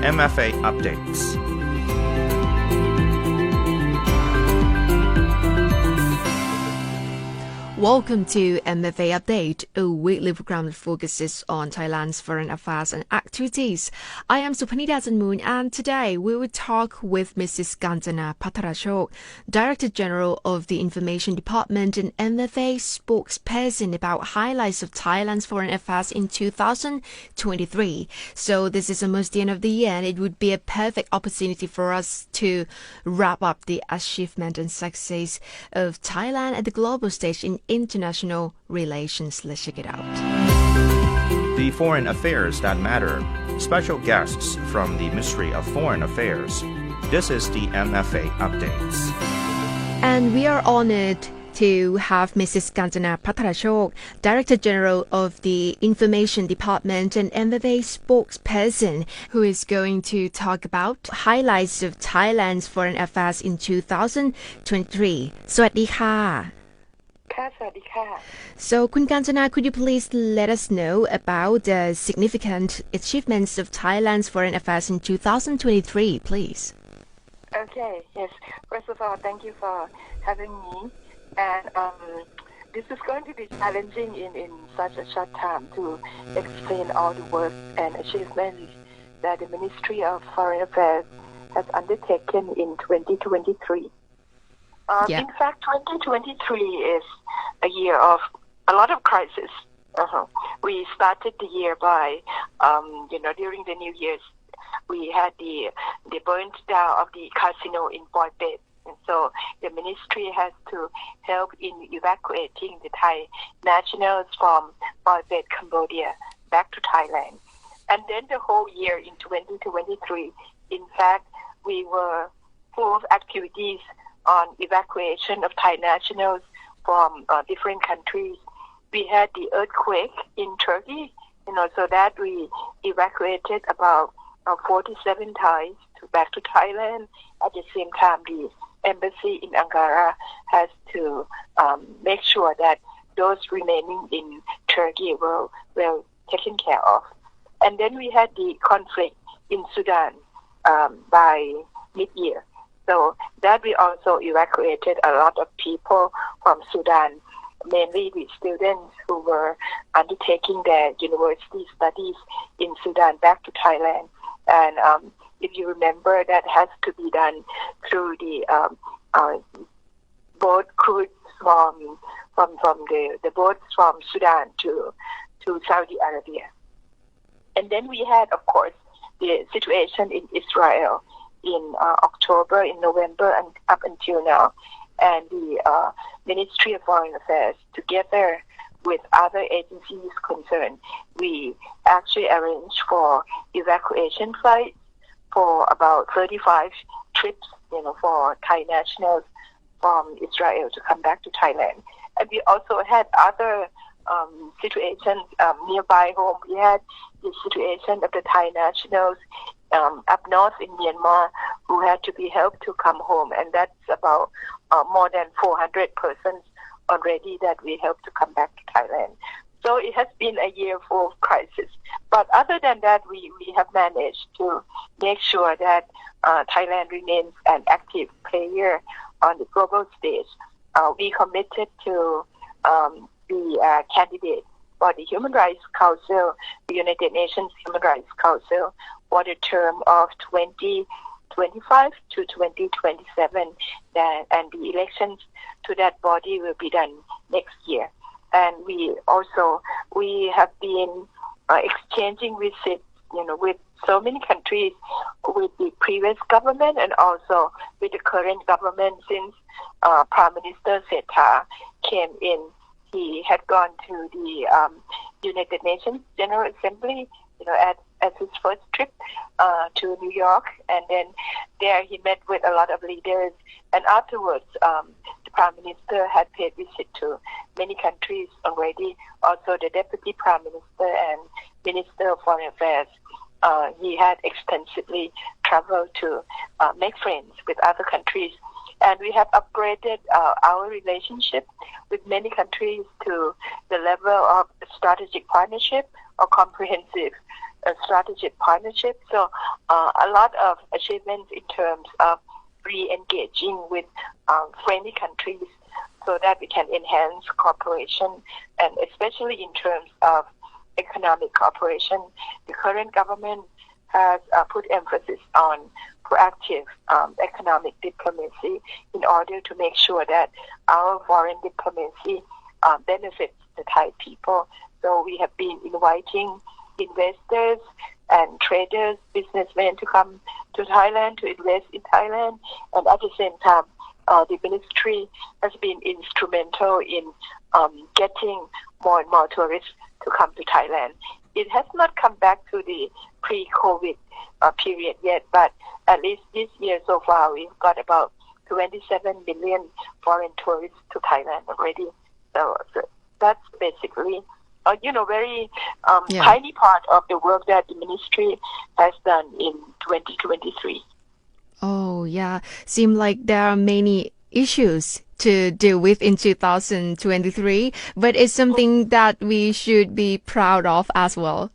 MFA updates. Welcome to MFA Update, a weekly program that focuses on Thailand's foreign affairs and activities. I am Supanita Zanmoon, and today we will talk with Mrs. Kanchana Patarachoke, Director General of the Information Department and MFA Spokesperson, about highlights of Thailand's foreign affairs in 2023. So this is almost the end of the year, and it would be a perfect opportunity for us to wrap up the achievement and success of Thailand at the global stage in international relations. Let's check it out. The foreign affairs that matter. Special guests from the Ministry of Foreign Affairs. This is the MFA updates. And we are honored to have Mrs. Kanchana Patarachoke, Director General of the Information Department and MFA Spokesperson, who is going to talk about highlights of Thailand's foreign affairs in 2023. สวัสดีค่ะSo, Kun Kanchana, could you please let us know about the significant achievements of Thailand's foreign affairs in 2023, please? Okay, yes. First of all, thank you for having me. And this is going to be challenging in such a short time to explain all the work and achievements that the Ministry of Foreign Affairs has undertaken in 2023. In fact, 2023 is a year of a lot of crisis. We started the year by, during the New Year's, we had the burnt down of the casino in Boybet. And so the ministry has to help in evacuating the Thai nationals from Boybet, Cambodia, back to Thailand. And then the whole year in 2023, in fact, we were full of activities on evacuation of Thai nationals from different countries. We had the earthquake in Turkey, so that we evacuated about 47 Thais back to Thailand. At the same time, the embassy in Ankara has to make sure that those remaining in Turkey were well taken care of. And then we had the conflict in Sudan by mid-year. So that we also evacuated a lot of people from Sudan, mainly the students who were undertaking their university studies in Sudan back to Thailand. And if you remember, that has to be done through the boat cruise from the boats from Sudan to Saudi Arabia. And then we had, of course, the situation in Israel in October, in November, and up until now. And the Ministry of Foreign Affairs, together with other agencies concerned, we actually arranged for evacuation flights for about 35 trips, for Thai nationals from Israel to come back to Thailand. And we also had other situations nearby home. We had the situation of the Thai nationals up north in Myanmar who had to be helped to come home, and that's about more than 400 persons already that we helped to come back to Thailand. So it has been a year full of crisis. But other than that, we have managed to make sure that Thailand remains an active player on the global stage. We committed to be a candidate for the Human Rights Council, the United Nations Human Rights Council, for the term of 2025 to 2027, and the elections to that body will be done next year. And we have been exchanging visits, with so many countries, with the previous government and also with the current government. Since Prime Minister Setha came in, he had gone to the United Nations General Assembly, as his first trip to New York, and then there he met with a lot of leaders, and afterwards the Prime Minister had paid visit to many countries already, also the Deputy Prime Minister and Minister of Foreign Affairs. He had extensively traveled to make friends with other countries, and we have upgraded our relationship with many countries to the level of strategic partnership or comprehensive a strategic partnership. So a lot of achievements in terms of re-engaging with friendly countries so that we can enhance cooperation, and especially in terms of economic cooperation. The current government has put emphasis on proactive economic diplomacy in order to make sure that our foreign diplomacy benefits the Thai people. So we have been inviting investors and traders, businessmen to come to Thailand to invest in Thailand, and at the same time, the ministry has been instrumental in getting more and more tourists to come to Thailand. It has not come back to the pre-COVID period yet, but at least this year so far, we've got about 27 million foreign tourists to Thailand already. So that's basically, very tiny part of the work that the ministry has done in 2023. Oh, yeah. Seem like there are many issues to deal with in 2023, but it's something that we should be proud of as well.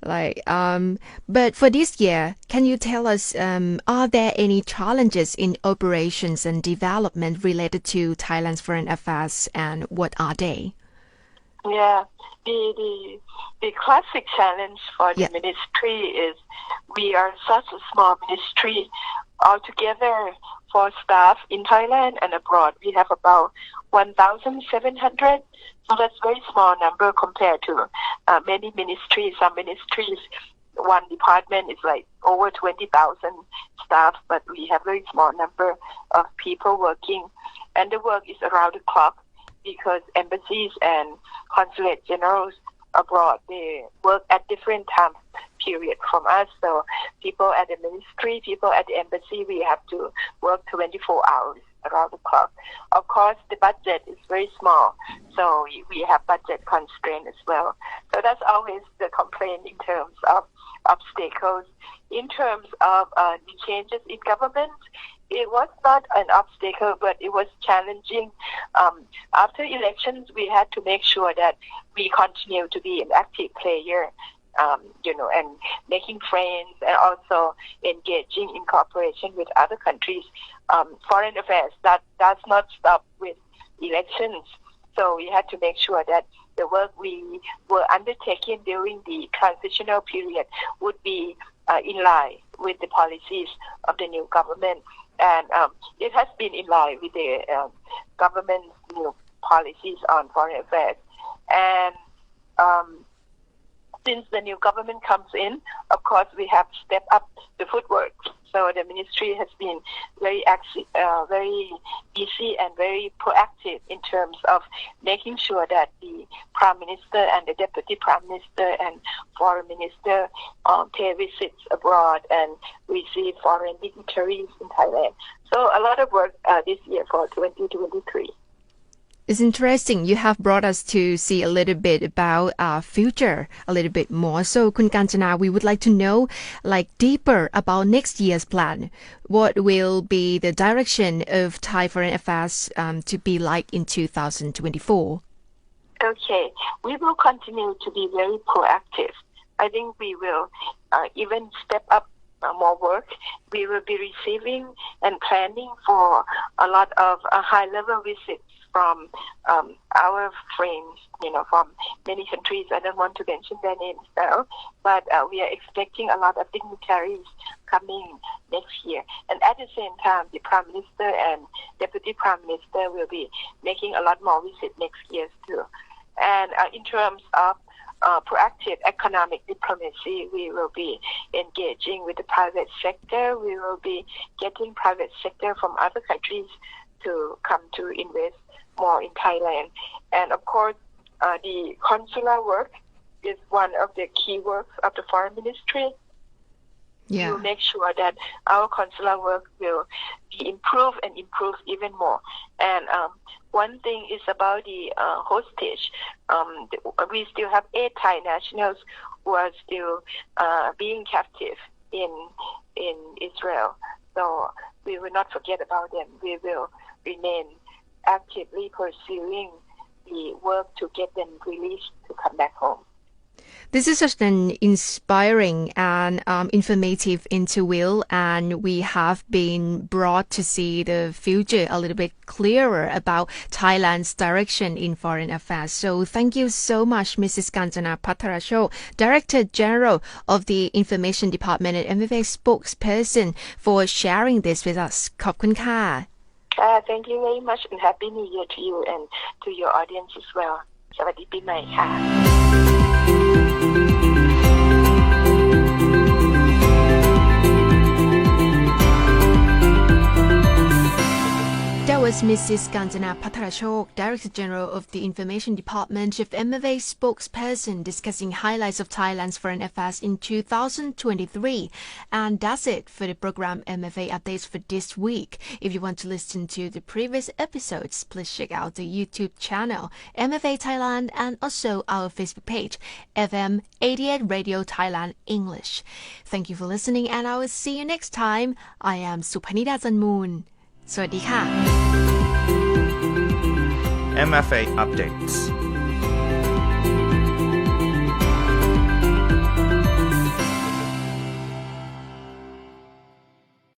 But for this year, can you tell us, are there any challenges in operations and development related to Thailand's foreign affairs, and what are they? Yeah, the classic challenge for the ministry is we are such a small ministry. Altogether, for staff in Thailand and abroad, we have about 1,700. So that's a very small number compared to many ministries. Some ministries, one department is like over 20,000 staff, but we have a very small number of people working. And the work is around the clock because embassies and consulate generals abroad, they work at different time period from us. So people at the ministry, people at the embassy, we have to work 24 hours around the clock. Of course, the budget is very small, so we have budget constraint as well. So that's always the complaint in terms of obstacles. In terms of the changes in government, it was not an obstacle, but it was challenging. After elections, we had to make sure that we continue to be an active player, and making friends and also engaging in cooperation with other countries. Foreign affairs, that does not stop with elections. So we had to make sure that the work we were undertaking during the transitional period would be in line with the policies of the new government. And it has been in line with the government's new policies on foreign affairs. And since the new government comes in, of course, we have stepped up the footwork. So the ministry has been very busy and very proactive in terms of making sure that the Prime Minister and the Deputy Prime Minister and Foreign Minister pay visits abroad and receive foreign dignitaries in Thailand. So a lot of work this year for 2023. It's interesting. You have brought us to see a little bit about our future, a little bit more. So, Kun Kanchana, we would like to know, deeper about next year's plan. What will be the direction of Thai foreign affairs to be like in 2024? Okay, we will continue to be very proactive. I think we will even step up more work. We will be receiving and planning for a lot of high-level visits from our friends, from many countries. I don't want to mention their names now, but we are expecting a lot of dignitaries coming next year. And at the same time, the Prime Minister and Deputy Prime Minister will be making a lot more visits next year too. And in terms of proactive economic diplomacy, we will be engaging with the private sector. We will be getting private sector from other countries to come to invest more in Thailand. And of course, the consular work is one of the key works of the foreign ministry. Yeah. To make sure that our consular work will be improved and improved even more. And one thing is about the hostage. We still have 8 Thai nationals who are still being captive in Israel. So we will not forget about them. We will remain actively pursuing the work to get them released to come back home. This is such an inspiring and informative interview, and we have been brought to see the future a little bit clearer about Thailand's direction in foreign affairs. So thank you so much, Mrs. Kanchana Patarachoke, Director General of the Information Department at MFA Spokesperson, for sharing this with us. ขอบคุณค่ะ Thank you very much and Happy New Year to you and to your audience as well. สวัสดีปีใหม่ค่ะ That was Mrs. Kanchana Patarachoke, Director General of the Information Department of MFA Spokesperson, discussing highlights of Thailand's foreign affairs in 2023. And that's it for the program MFA Updates for this week. If you want to listen to the previous episodes, please check out the YouTube channel MFA Thailand and also our Facebook page FM 88 Radio Thailand English. Thank you for listening, and I will see you next time. I am Supanida Zanmoon. สวัสดีค่ะ MFA Updates